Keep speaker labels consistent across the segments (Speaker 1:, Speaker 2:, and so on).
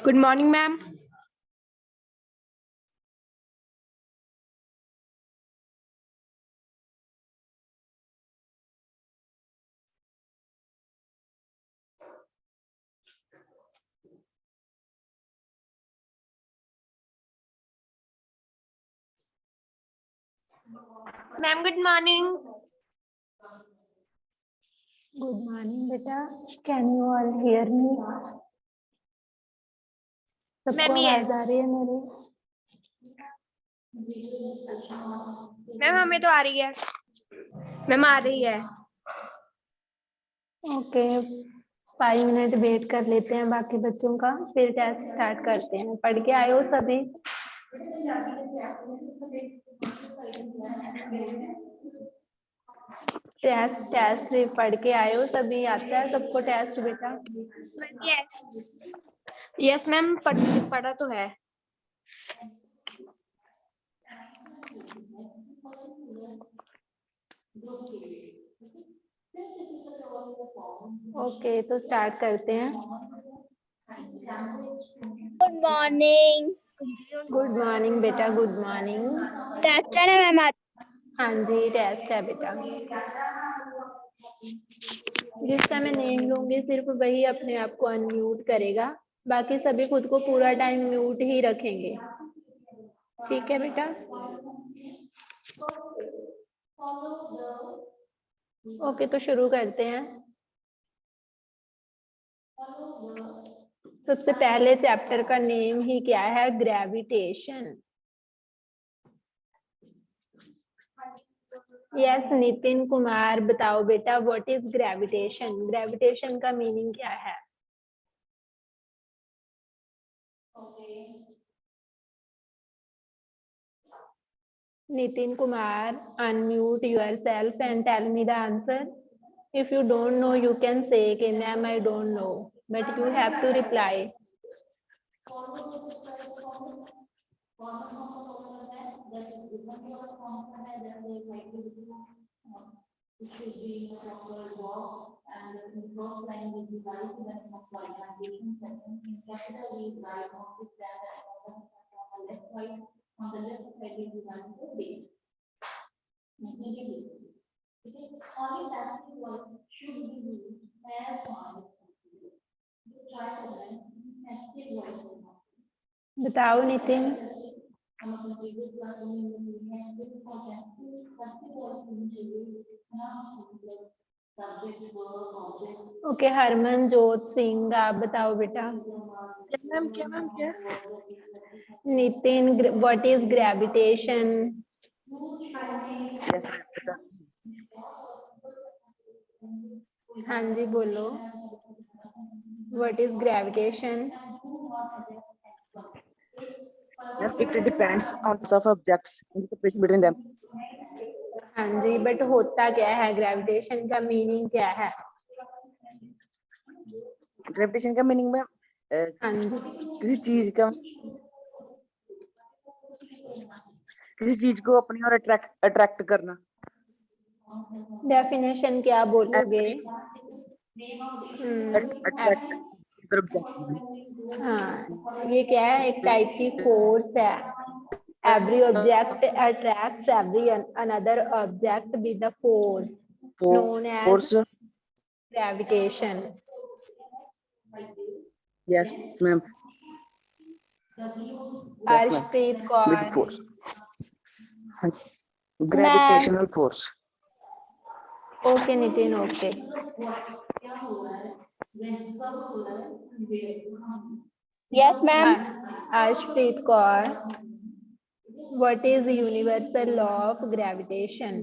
Speaker 1: Good morning, ma'am. Ma'am, good morning.
Speaker 2: Good morning, beta. Can you all hear me? सबको
Speaker 1: Ma'am,
Speaker 2: आवाज
Speaker 1: yes.
Speaker 2: आ रही है मेरी?
Speaker 1: Ma'am हमें तो आ रही है। मैम आ रही है।
Speaker 2: ओके, 5 मिनट वेट कर लेते हैं बाकी बच्चों का, फिर टेस्ट स्टार्ट करते हैं। पढ़ के आए हो सभी? टेस्ट पढ़ के आए हो सभी? आता है सबको टेस्ट बेटा?
Speaker 1: Yes. Yes, मैम पढ़ा तो है।
Speaker 2: ओके, तो स्टार्ट करते हैं।
Speaker 3: Good morning.
Speaker 2: गुड मॉर्निंग बेटा, गुड मॉर्निंग।
Speaker 3: टेस्ट है मैम आज?
Speaker 2: हाँ जी, टेस्ट है बेटा। जिस समय नेम लूंगी सिर्फ वही अपने आप को अनम्यूट करेगा, बाकी सभी खुद को पूरा टाइम म्यूट ही रखेंगे। ठीक है बेटा? ओके, तो शुरू करते हैं। सबसे पहले चैप्टर का नेम ही क्या है? ग्रेविटेशन। यस नितिन कुमार, बताओ बेटा व्हाट इज ग्रेविटेशन? ग्रेविटेशन का मीनिंग क्या है? Nitin Kumar, unmute yourself and tell me the answer. If you don't know, you can say, okay, ma'am, I don't know. But you have to reply. बताओ Nitin. Okay, Harmanjot Singh, आप बताओ बेटा।
Speaker 4: Ma'am क्या
Speaker 2: Nitin, what is gravitation?
Speaker 4: Yes
Speaker 2: हाँ जी बोलो, what is gravitation?
Speaker 4: Ma'am it depends on off objects in the separation between them.
Speaker 2: हाँ जी, but होता क्या है? ग्रेविटेशन का मीनिंग क्या है?
Speaker 4: ग्रेविटेशन का मीनिंग में
Speaker 2: हाँ जी,
Speaker 4: किसी चीज को अपनी ओर अट्रैक्ट करना।
Speaker 2: डेफिनेशन क्या बोलोगे?
Speaker 4: अट्रैक्ट
Speaker 2: हाँ, ये क्या है? एक टाइप की फोर्स है। Every object attracts every another object with the force known as
Speaker 4: force.
Speaker 2: gravitation.
Speaker 4: Yes ma'am,
Speaker 2: Arshpreet
Speaker 4: with
Speaker 2: Kaur.
Speaker 4: Force, gravitational force.
Speaker 2: Okay Nitin, okay.
Speaker 3: Yes ma'am.
Speaker 2: Arshpreet Kaur, what is the universal law of gravitation?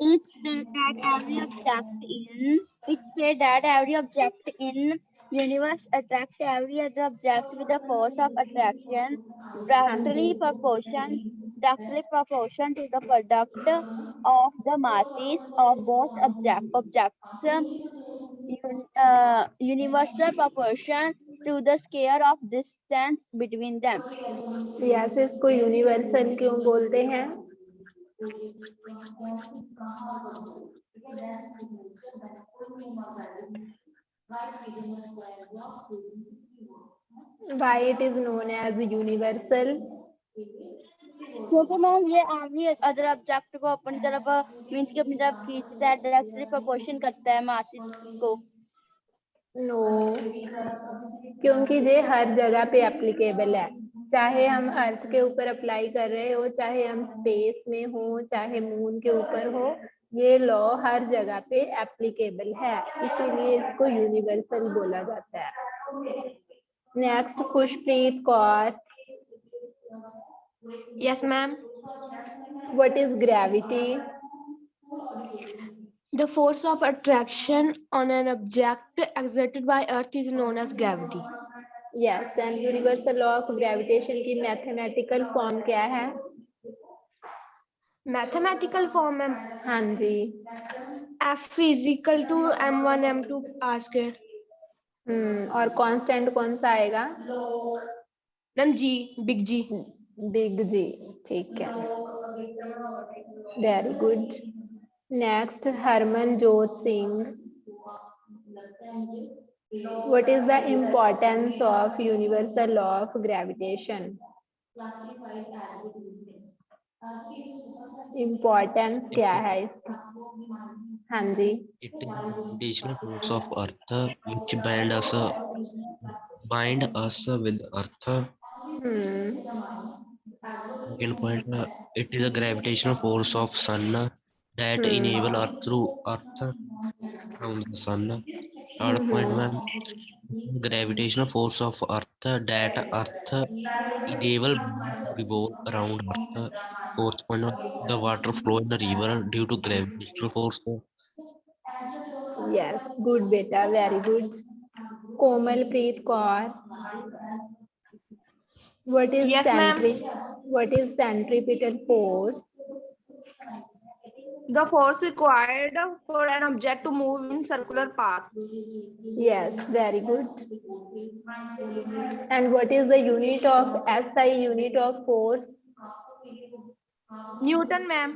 Speaker 3: It said that every object in universe attracts every other object with the force of attraction directly proportion to the product of the masses of both objects. Universal proportion to the square of distance between them.
Speaker 2: Yes, इसको universal क्यों बोलते हैं? Why it is known as universal?
Speaker 3: क्योंकि ma'am ये every other object को अपनी तरफ means की अपनी तरफ खींचता है, डायरेक्टली प्रोपोर्शन करता है मासेस को।
Speaker 2: नो, क्योंकि ये हर जगह पे एप्लीकेबल है, चाहे हम अर्थ के ऊपर अप्लाई कर रहे हो, चाहे हम स्पेस में हो, चाहे मून के ऊपर हो, ये लॉ हर जगह पे एप्लीकेबल है, इसीलिए इसको यूनिवर्सल बोला जाता है। Next, Khushpreet Kaur,
Speaker 1: Yes, ma'am.
Speaker 2: What is gravity?
Speaker 1: The force of attraction on an object exerted by Earth is known as gravity.
Speaker 2: Yes, and universal law of gravitation की मैथमेटिकल फॉर्म क्या है?
Speaker 1: Mathematical form, ma'am.
Speaker 2: हाँ जी।
Speaker 1: F is equal to m1 m2 r square.
Speaker 2: और कांस्टेंट कौन सा आएगा?
Speaker 1: Ma'am, G, big G.
Speaker 2: Big G, ठीक है, very good. Next, Harmanjot Singh, what is the importance of universal law of gravitation? Importance क्या है इसकी? हाँ जी।
Speaker 5: It is the gravitational force of Earth which bind us with Earth. Second point, it is a gravitational force of Sun that enable Earth through Earth around the Sun. Third point, ma'am, gravitational force of Earth that Earth enable to revolve around Earth. Fourth point, the water flow in the river due to gravitational force.
Speaker 2: Yes, good बेटा, very good. Komalpreet Kaur, what is
Speaker 1: Yes, ma'am.
Speaker 2: Centripetal force?
Speaker 1: The force required for an object to move in circular path.
Speaker 2: Yes, very good. And what is the unit of SI, unit of force?
Speaker 1: Newton, ma'am.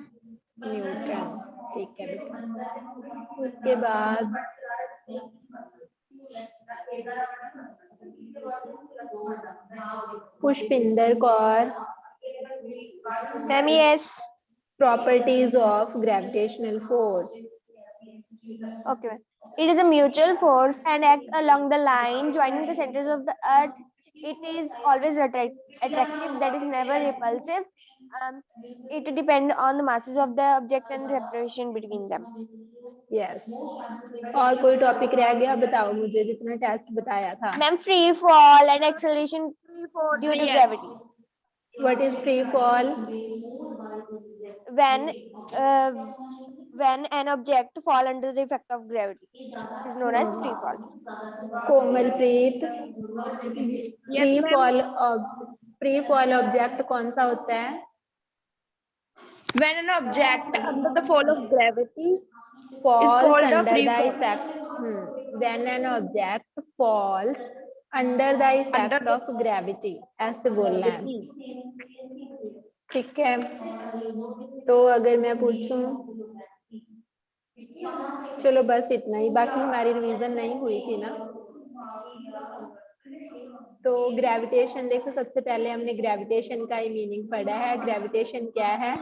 Speaker 2: Newton, ठीक है बेटा। उसके बाद Pushpinder Kaur,
Speaker 1: Ma'am, yes.
Speaker 2: Properties of gravitational force.
Speaker 1: Okay, ma'am. It is a mutual force and act along the line joining the centers of the earth. It is always attractive, that is never repulsive. It depends on the masses of the object and the separation between them.
Speaker 2: Yes, और कोई topic रह गया? बताओ मुझे, जितना test बताया था।
Speaker 1: Ma'am, free fall and acceleration due to gravity.
Speaker 2: What is free fall?
Speaker 1: When an object fall under the effect of gravity, it is known as free fall.
Speaker 2: Komalpreet,
Speaker 1: Yes, ma'am.
Speaker 2: Free fall object कौन सा होता है?
Speaker 1: When an object under the fall of gravity
Speaker 2: Falls
Speaker 1: is called a
Speaker 2: under
Speaker 1: free
Speaker 2: the
Speaker 1: fall.
Speaker 2: effect. When an object falls under the effect of gravity, ऐसे बोलना है, ठीक है? तो अगर मैं पूछूं, चलो बस इतना ही, बाकी हमारी रिवीजन नहीं हुई थी ना। तो ग्रेविटेशन देखो, सबसे पहले हमने ग्रेविटेशन का ही मीनिंग पढ़ा है। ग्रेविटेशन क्या है?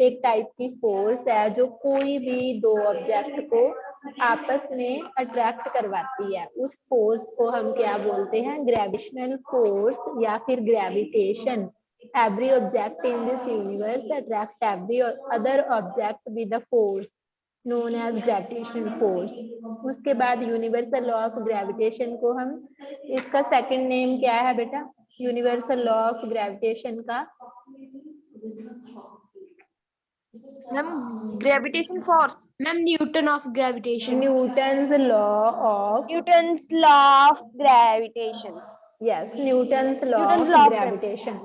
Speaker 2: एक टाइप की फोर्स है जो कोई भी दो ऑब्जेक्ट को आपस में अट्रैक्ट करवाती है। उस फोर्स को हम क्या बोलते हैं? ग्रेविटेशनल फोर्स या फिर gravitation. Every object in this universe attract every other object with the force known as gravitational force। उसके बाद यूनिवर्सल लॉ ऑफ ग्रेविटेशन को हम, इसका सेकंड नेम क्या है बेटा? यूनिवर्सल लॉ ऑफ ग्रेविटेशन का
Speaker 1: Ma'am, gravitation force. Ma'am, Newton of gravitation.
Speaker 2: Newton's law of,
Speaker 1: Newton's law of gravitation.
Speaker 2: Yes, Newton's law
Speaker 1: Newton's
Speaker 2: of
Speaker 1: law of
Speaker 2: gravitation.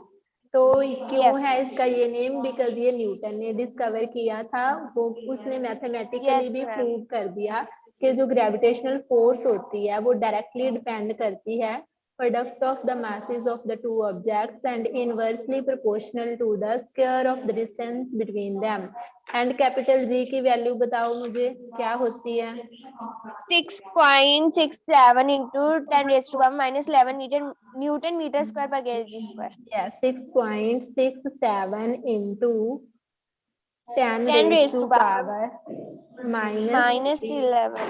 Speaker 2: तो क्यों
Speaker 1: Yes.
Speaker 2: है इसका ये नेम? बिकॉज ये न्यूटन ने डिस्कवर किया था, वो उसने मैथमेटिकली
Speaker 1: Yes,
Speaker 2: भी
Speaker 1: ma'am.
Speaker 2: प्रूव कर दिया कि जो ग्रेविटेशनल फोर्स होती है वो डायरेक्टली डिपेंड करती है product of the masses of the two objects and inversely proportional to the square of the distance between them. And capital G की वैल्यू बताओ मुझे क्या होती है?
Speaker 1: 6.67 into 10 raised to power minus 11 Newton meter square per kg square.
Speaker 2: Yeah, 6.67 into 10
Speaker 1: 10
Speaker 2: raised to power
Speaker 1: minus 11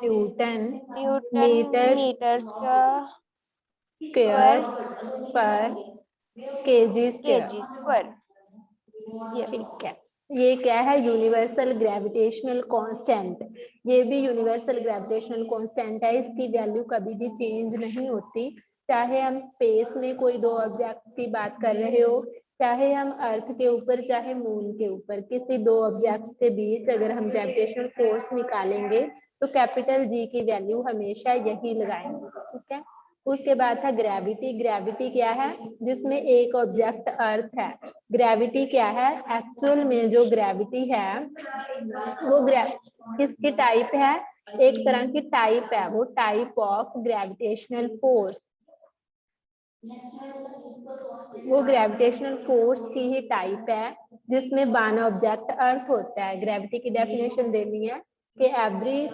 Speaker 2: Newton
Speaker 1: Newton
Speaker 2: meter
Speaker 1: meter square
Speaker 2: square per kg square.
Speaker 1: kg square. Yes.
Speaker 2: ठीक है, ये क्या है? Universal gravitational constant. ये भी universal gravitational constant है, इसकी value कभी भी चेंज नहीं होती, चाहे हम स्पेस में कोई दो ऑब्जेक्ट की बात कर रहे हो, चाहे हम अर्थ के ऊपर चाहे मून के ऊपर, किसी दो ऑब्जेक्ट के बीच अगर हम ग्रेविटेशनल फोर्स निकालेंगे तो कैपिटल जी की वैल्यू हमेशा यही लगाएंगे। ठीक है, उसके बाद था ग्रेविटी। ग्रेविटी क्या है? जिसमें एक ऑब्जेक्ट अर्थ है। ग्रेविटी क्या है? एक्चुअल में जो ग्रेविटी है वो किसकी टाइप है? एक तरह की टाइप है, वो टाइप ऑफ ग्रेविटेशनल फोर्स, वो ग्रेविटेशनल फोर्स की ही टाइप है जिसमें वन ऑब्जेक्ट अर्थ होता है। ग्रेविटी की डेफिनेशन देनी है कि एवरी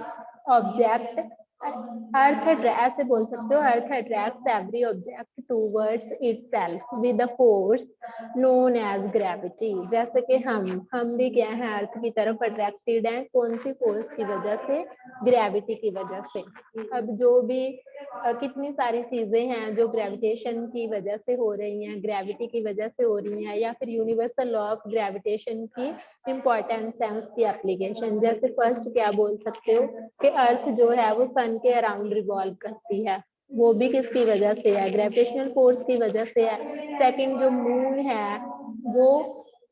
Speaker 2: ऑब्जेक्ट अर्थ ऐसे बोल सकते हो, earth attracts every object towards itself with a force known as gravity. जैसे कि हम भी क्या है? अर्थ की तरफ अट्रैक्टेड हैं। कौन सी फोर्स की वजह से? ग्रेविटी की वजह से। अब जो भी कितनी सारी चीजें हैं जो ग्रेविटेशन की वजह से हो रही हैं, ग्रेविटी की वजह से हो रही हैं, या फिर यूनिवर्सल लॉ ऑफ ग्रेविटेशन की इम्पोर्टेंस है उसकी एप्लीकेशन। जैसे फर्स्ट क्या बोल सकते हो कि अर्थ जो है वो सन के अराउंड रिवॉल्व करती है, वो भी किसकी वजह से है? ग्रेविटेशनल फोर्स की वजह से है। सेकंड जो मून है वो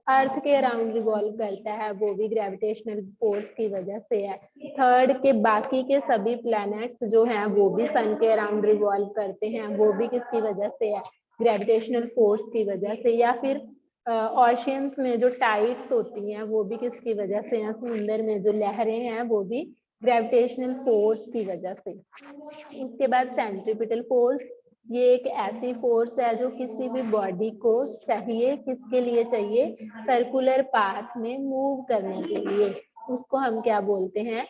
Speaker 2: अर्थ के अराउंड रिवॉल्व करता है, वो भी ग्रेविटेशनल फोर्स की वजह से है। थर्ड के बाकी के सभी प्लैनेट्स जो हैं वो भी सन के अराउंड रिवॉल्व करते हैं, वो भी किसकी वजह से है? ग्रेविटेशनल फोर्स की वजह से। या फिर ओशियंस में जो टाइड्स होती हैं वो भी किसकी वजह से हैं? समुंदर में जो लहरें हैं वो भी ग्रेविटेशनल फोर्स की वजह से। उसके बाद सेंट्रीपिटल फोर्स, ये एक ऐसी फोर्स है जो किसी भी बॉडी को चाहिए, किसके लिए चाहिए? सर्कुलर पाथ में मूव करने के लिए। उसको हम क्या बोलते हैं?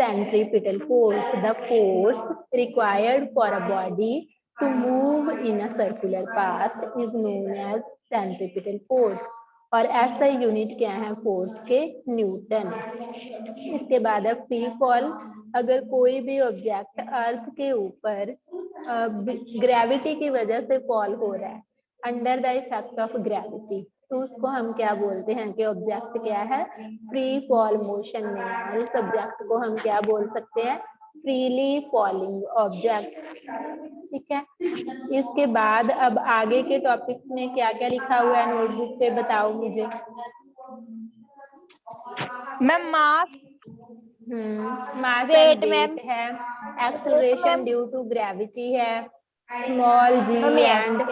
Speaker 2: Centripetal force. The force required for a body to move in a circular path is known as centripetal force. और ऐसा यूनिट क्या है फोर्स के? न्यूटन। इसके बाद है फ्री फॉल। अगर कोई भी ऑब्जेक्ट अर्थ के ऊपर ग्रेविटी की वजह से फॉल हो रहा है, under the effect of gravity, तो उसको हम क्या बोलते हैं कि ऑब्जेक्ट क्या है? फ्री फॉल मोशन में है। उस ऑब्जेक्ट को हम क्या बोल सकते हैं? Freely falling object. ठीक है, इसके बाद अब आगे के टॉपिक्स में क्या क्या लिखा हुआ है नोटबुक पे बताओ मुझे।
Speaker 3: Ma'am mass,
Speaker 2: mass
Speaker 1: Weight,
Speaker 2: and
Speaker 1: ma'am.
Speaker 2: Weight है, एक्सेलरेशन ड्यू टू ग्रेविटी है, small g
Speaker 1: Ma'am, yes.
Speaker 2: And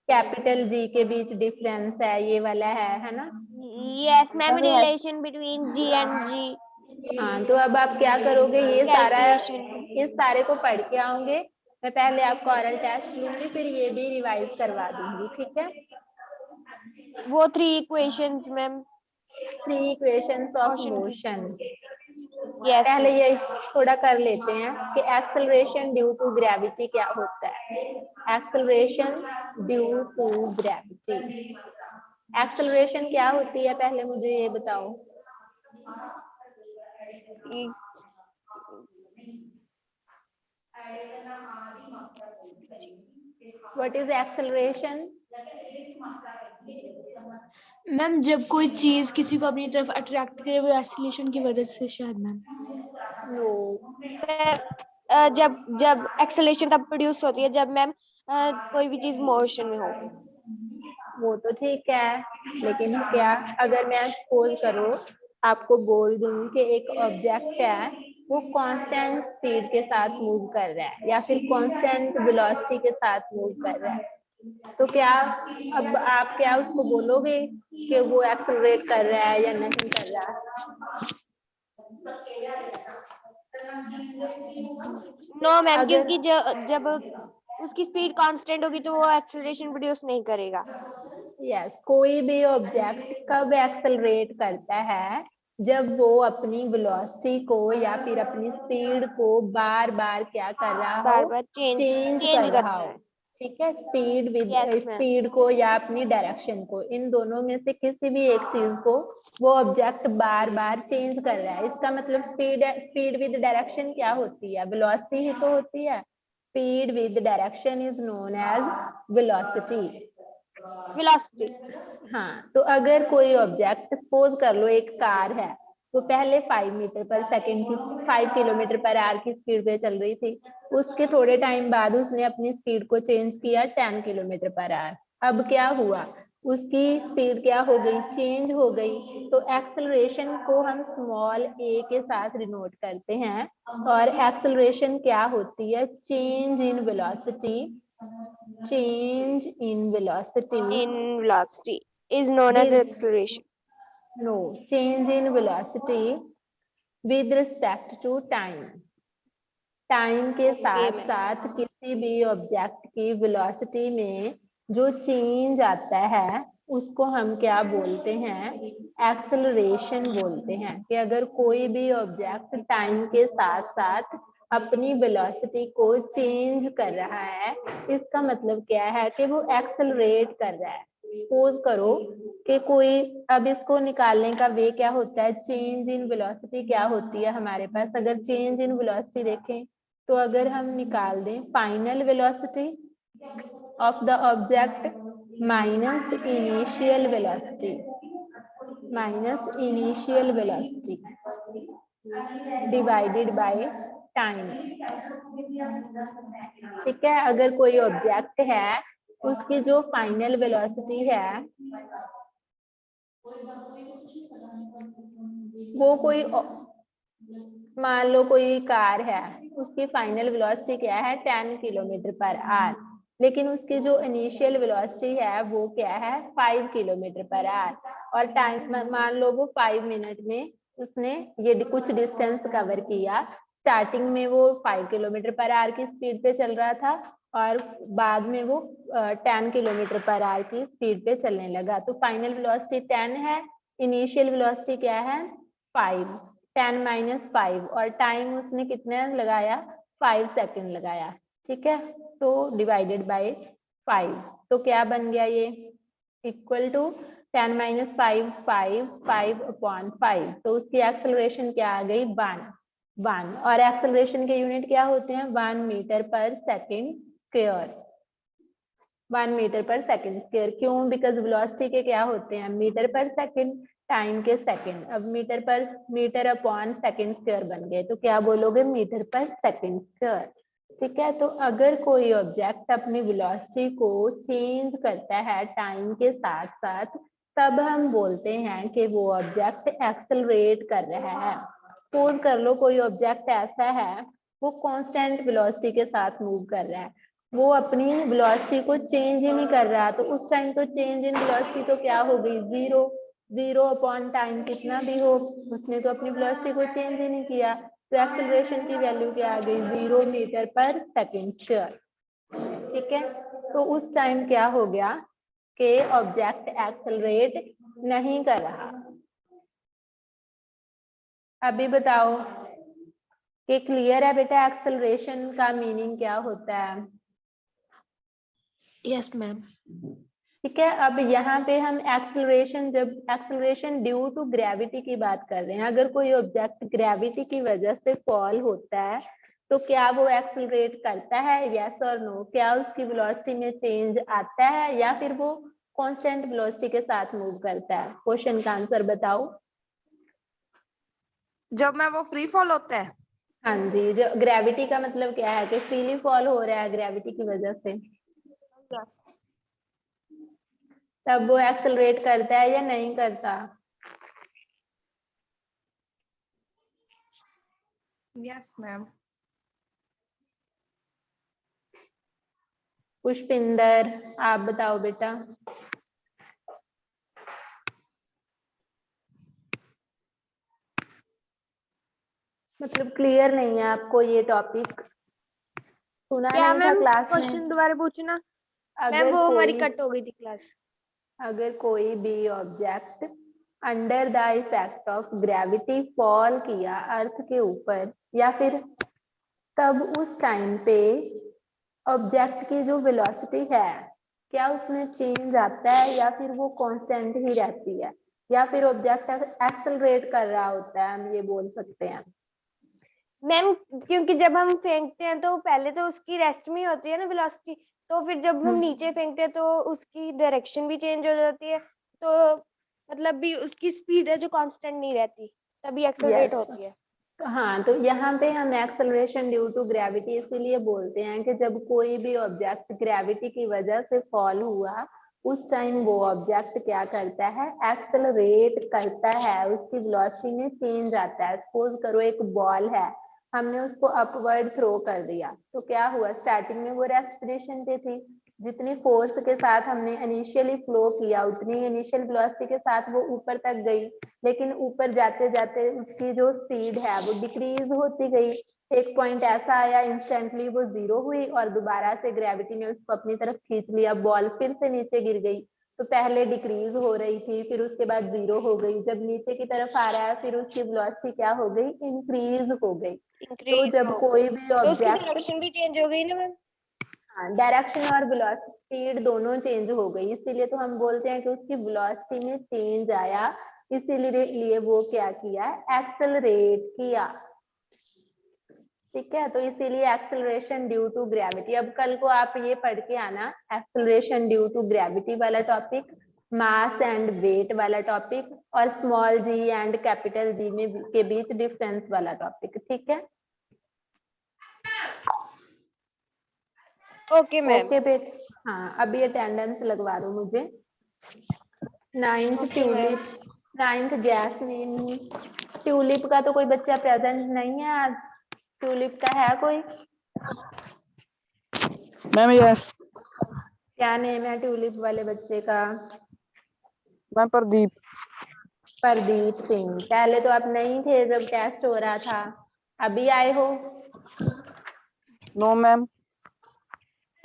Speaker 2: capital g के बीच डिफरेंस है, ये वाला है ना?
Speaker 1: Yes, ma'am. Relation between G and G.
Speaker 2: हाँ, तो अब आप क्या करोगे? ये सारा
Speaker 1: Calculation.
Speaker 2: इस सारे को पढ़ के आओगे। मैं पहले आपको ऑरल टेस्ट लूंगी, फिर ये भी रिवाइज करवा दूंगी। ठीक है,
Speaker 1: वो 3 equations, ma'am.
Speaker 2: 3 equations of
Speaker 1: Motion की.
Speaker 2: मोशन।
Speaker 1: Yes.
Speaker 2: पहले ये थोड़ा कर लेते हैं कि एक्सेलरेशन ड्यू टू ग्रेविटी क्या होता है। Acceleration due to gravity, acceleration क्या होती है? पहले मुझे ये बताओ।
Speaker 1: E-
Speaker 2: what is acceleration?
Speaker 3: Ma'am जब कोई चीज किसी को अपनी तरफ अट्रैक्ट करे वो एक्सीलरेशन की वजह से शायद मैम।
Speaker 2: नो,
Speaker 1: जब जब एक्सेलरेशन तब प्रोड्यूस होती है जब मैम कोई भी चीज मोशन में हो।
Speaker 2: वो तो ठीक है, लेकिन क्या अगर मैं सपोज करो आपको बोल दूं कि एक ऑब्जेक्ट है वो कांस्टेंट स्पीड के साथ मूव कर रहा है या फिर कांस्टेंट वेलोसिटी के साथ मूव कर रहा है, तो क्या अब आप क्या उसको बोलोगे कि वो एक्सेलरेट कर रहा है या नहीं कर रहा?
Speaker 1: नो मैम,
Speaker 2: अगर
Speaker 1: क्योंकि जब उसकी स्पीड कांस्टेंट होगी तो वो एक्सेलरेशन प्रोड्यूस नहीं करेगा।
Speaker 2: यस, कोई भी ऑब्जेक्ट कब एक्सेलरेट करता है, जब वो अपनी वेलोसिटी को या फिर अपनी स्पीड को बार बार क्या कर रहा
Speaker 1: बार
Speaker 2: हो,
Speaker 1: बार
Speaker 2: चेंज
Speaker 1: चेंज
Speaker 2: कर रहा
Speaker 1: करता
Speaker 2: हो।
Speaker 1: है।
Speaker 2: ठीक है, speed with
Speaker 1: yes ma'am.
Speaker 2: Speed को या अपनी डायरेक्शन को, इन दोनों में से किसी भी एक चीज को वो ऑब्जेक्ट बार बार चेंज कर रहा है। इसका मतलब स्पीड विद डायरेक्शन क्या होती है, वेलोसिटी ही तो होती है। Speed with direction is known as velocity.
Speaker 1: Velocity.
Speaker 2: हाँ, तो अगर कोई ऑब्जेक्ट सपोज कर लो एक कार है, तो पहले 5 मीटर पर सेकंड की 5 किलोमीटर पर आवर की स्पीड पे चल रही थी। उसके थोड़े टाइम बाद उसने अपनी स्पीड को चेंज किया 10 किलोमीटर पर आवर। अब क्या हुआ, उसकी स्पीड क्या हो गई, चेंज हो गई। तो एक्सेलरेशन को हम स्मॉल ए के साथ डिनोट करते हैं, और एक्सेलरेशन क्या होती है, change in velocity. Change in velocity
Speaker 1: in velocity is known as
Speaker 2: with
Speaker 1: acceleration.
Speaker 2: no change in velocity with respect to time। Time के
Speaker 1: ओके
Speaker 2: साथ
Speaker 1: मैम।
Speaker 2: साथ किसी भी ऑब्जेक्ट की वेलोसिटी में जो चेंज आता है उसको हम क्या बोलते हैं, एक्सेलरेशन बोलते हैं। कि अगर कोई भी ऑब्जेक्ट टाइम के साथ साथ अपनी वेलोसिटी को चेंज कर रहा है, इसका मतलब क्या है कि वो एक्सेलरेट कर रहा है। सपोज करो कि कोई, अब इसको निकालने का वे क्या होता है, चेंज इन वेलोसिटी क्या होती है हमारे पास। अगर चेंज इन वेलोसिटी देखें तो अगर हम निकाल दें final velocity of the object minus initial velocity, minus initial velocity divided by time. ठीक है, अगर कोई ऑब्जेक्ट है उसकी जो फाइनल वेलोसिटी है वो कोई, मान लो कोई कार है, उसकी फाइनल वेलोसिटी क्या है 10 किलोमीटर पर आवर, लेकिन उसकी जो इनिशियल वेलोसिटी है वो क्या है 5 किलोमीटर पर आवर। और टाइम मान लो वो 5 मिनट में उसने ये कुछ डिस्टेंस कवर किया। स्टार्टिंग में वो 5 किलोमीटर पर आवर की स्पीड पे चल रहा था, और बाद में वो 10 किलोमीटर पर आवर की स्पीड पे चलने लगा। तो फाइनल वेलोसिटी 10 है, इनिशियल वेलोसिटी क्या है 5, 10 माइनस 5, और टाइम उसने कितना लगाया 5 सेकंड लगाया। ठीक है, तो डिवाइडेड बाय 5, तो क्या बन गया ये, इक्वल टू 10 माइनस 5, 5 अपॉन 5। तो उसकी एक्सेलरेशन क्या आ गई 1। और एक्सेलरेशन के यूनिट क्या होते हैं 1 मीटर पर सेकंड स्क्वायर। 1 मीटर पर सेकंड स्क्वायर क्यों, बिकॉज वेलोसिटी के क्या होते हैं मीटर पर सेकंड, टाइम के सेकंड। अब मीटर अपॉन सेकंड स्क्वायर बन गए, तो क्या बोलोगे मीटर पर सेकंड स्क्वायर। ठीक है, तो अगर कोई ऑब्जेक्ट अपनी वेलोसिटी को चेंज करता है टाइम के साथ साथ, तब हम बोलते हैं कि वो ऑब्जेक्ट एक्सेलरेट कर रहा है। सपोज कर लो कोई ऑब्जेक्ट ऐसा है वो कांस्टेंट वेलोसिटी के साथ मूव कर रहा है, वो अपनी वेलोसिटी को चेंज ही नहीं कर रहा, तो उस टाइम तो चेंज इन वेलोसिटी तो क्या हो गई 0। 0 अपॉन टाइम कितना भी हो, उसने तो अपनी वेलोसिटी को चेंज ही नहीं किया, तो एक्सेलरेशन की वैल्यू क्या आ गई 0 मीटर पर सेकंड स्क्वायर। ठीक है, तो उस टाइम क्या हो गया कि ऑब्जेक्ट एक्सेलरेट नहीं कर रहा। अभी बताओ कि क्लियर है बेटा एक्सेलरेशन का मीनिंग क्या होता है।
Speaker 1: Yes ma'am.
Speaker 2: ठीक है, अब यहाँ पे हम एक्सेलरेशन, जब एक्सेलरेशन ड्यू टू ग्रेविटी की बात कर रहे हैं, अगर कोई ऑब्जेक्ट ग्रेविटी की वजह से फॉल होता है तो क्या वो एक्सेलरेट करता है, यस और नो। क्या उसकी वेलोसिटी में चेंज आता है या फिर वो कांस्टेंट वेलोसिटी के साथ मूव करता है। क्वेश्चन का आंसर बताओ।
Speaker 4: जब मैं वो फ्री फॉल होता है।
Speaker 2: हाँ जी, जो ग्रेविटी का मतलब क्या है कि फ्रीली फॉल हो रहा है ग्रेविटी की वजह से, तब वो एक्सेलरेट करता है या नहीं करता।
Speaker 4: Yes ma'am.
Speaker 2: पुष्पिंदर आप बताओ बेटा। मतलब क्लियर नहीं है आपको ये टॉपिक। सुना
Speaker 1: क्या
Speaker 2: नहीं था
Speaker 1: मैम
Speaker 2: क्लास में?
Speaker 1: क्वेश्चन दोबारा पूछना मैम,
Speaker 2: अगर
Speaker 1: वो हमारी
Speaker 2: कोई
Speaker 1: कट हो गई थी क्लास।
Speaker 2: अगर कोई भी object under the effect of gravity fall किया अर्थ के ऊपर, या फिर तब उस टाइम पे ऑब्जेक्ट की जो वेलोसिटी है क्या उसमें चेंज आता है, या फिर वो कांस्टेंट ही रहती है, या फिर ऑब्जेक्ट एक्सेलरेट कर रहा होता है, हम ये बोल सकते हैं।
Speaker 1: मैम क्योंकि जब हम फेंकते हैं तो पहले तो उसकी रेस्ट में ही होती है ना वेलोसिटी, तो फिर जब हम नीचे फेंकते हैं तो उसकी डायरेक्शन भी चेंज हो जाती है, तो मतलब भी उसकी स्पीड है जो कांस्टेंट नहीं रहती, तभी एक्सेलरेट
Speaker 2: यस,
Speaker 1: होती है।
Speaker 2: हाँ, तो यहाँ पे हम एक्सेलरेशन ड्यू टू ग्रेविटी इसीलिए बोलते हैं कि जब कोई भी ऑब्जेक्ट ग्रेविटी की वजह से फॉल हुआ उस टाइम वो ऑब्जेक्ट क्या करता है, एक्सेलरेट करता है, उसकी वेलोसिटी में चेंज आता है। सपोज करो एक बॉल है, हमने उसको अपवर्ड थ्रो कर दिया, तो क्या हुआ, स्टार्टिंग में वो रेस्ट पोजीशन पे थी, जितनी फोर्स के साथ हमने इनिशियली फ्लो किया उतनी इनिशियल वेलोसिटी के साथ वो ऊपर तक गई, लेकिन ऊपर जाते जाते उसकी जो स्पीड है वो डिक्रीज होती गई। एक पॉइंट ऐसा आया इंस्टेंटली वो जीरो हुई और दोबारा से ग्रेविटी ने उसको अपनी तरफ खींच लिया, बॉल फिर से नीचे गिर गई। तो पहले डिक्रीज हो रही थी, फिर उसके बाद जीरो हो गई, जब नीचे की तरफ आ रहा है फिर उसकी वेलोसिटी क्या हो गई, इंक्रीज हो गई। तो
Speaker 1: इंक्रीज
Speaker 2: जब
Speaker 1: हो
Speaker 2: कोई
Speaker 1: गई
Speaker 2: भी
Speaker 1: तो उसकी
Speaker 2: ऑब्जेक्ट,
Speaker 1: डायरेक्शन भी चेंज हो गई ना मैम।
Speaker 2: हाँ, डायरेक्शन और वेलोसिटी स्पीड दोनों चेंज हो गई, इसीलिए तो हम बोलते हैं कि उसकी वेलोसिटी में चेंज आया, इसीलिए वो क्या किया, एक्सेलरेट किया। ठीक है, तो इसीलिए एक्सेलरेशन ड्यू टू ग्रेविटी। अब कल को आप ये पढ़ के आना, एक्सेलरेशन ड्यू टू ग्रेविटी वाला टॉपिक, मास एंड वेट वाला टॉपिक, और small g and capital g में के बीच डिफरेंस वाला टॉपिक। ठीक है,
Speaker 1: ओके मैम।
Speaker 2: ओके बेट। हाँ, अभी अटेंडेंस लगवा दो मुझे। 9th
Speaker 1: okay ma'am.
Speaker 2: Tulip, 9th jasmine. Tulip का तो कोई बच्चा प्रेजेंट नहीं है आज, ट्यूलिप का है कोई?
Speaker 4: Ma'am yes.
Speaker 2: क्या नेम है ट्यूलिप वाले बच्चे का?
Speaker 4: मैम प्रदीप।
Speaker 2: प्रदीप सिंह। पहले तो आप नहीं थे जब टेस्ट हो रहा था, अभी आए हो?
Speaker 4: No ma'am.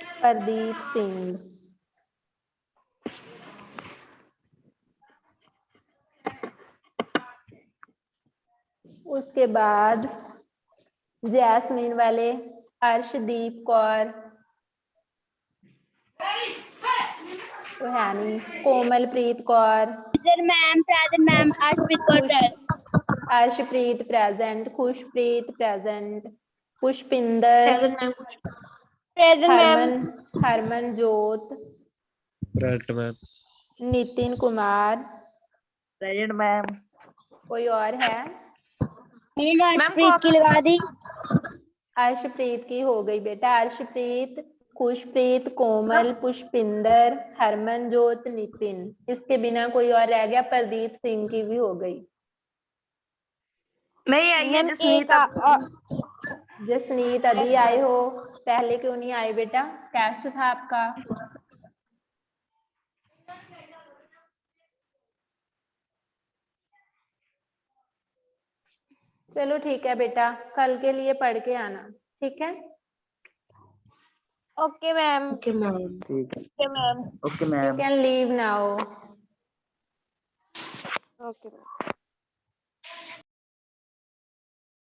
Speaker 2: प्रदीप सिंह। उसके बाद जैस्मिन वाले अर्शदीप कौर, तो है नहीं। Komalpreet Kaur,
Speaker 3: present ma'am Arshpreet Kaur present।
Speaker 2: Arshpreet present, Khushpreet present, Pushpinder,
Speaker 1: present ma'am. Present ma'am.
Speaker 2: Harman, Harmanjot,
Speaker 5: correct ma'am.
Speaker 2: Nitin Kumar,
Speaker 4: present ma'am.
Speaker 2: कोई और है?
Speaker 3: मैंने अर्शप्रीत की लगा दी।
Speaker 2: अर्शप्रीत की हो गई बेटा, अर्शप्रीत, खुशप्रीत, कोमल, पुष्पिंदर, हरमनजोत, नितिन। इसके बिना कोई और रह गया, प्रदीप सिंह की भी हो गई।
Speaker 4: नहीं आई है
Speaker 1: मैम
Speaker 4: जसनीत।
Speaker 2: जसनीत अभी आए हो, पहले क्यों नहीं आए बेटा, टेस्ट था आपका। चलो ठीक है बेटा, कल के लिए पढ़ के आना, ठीक है?
Speaker 1: Okay ma'am.
Speaker 5: Okay ma'am.
Speaker 4: ठीक है।
Speaker 1: Okay ma'am.
Speaker 4: Okay
Speaker 2: you
Speaker 4: ma'am.
Speaker 2: Can leave now.
Speaker 1: Okay ma'am.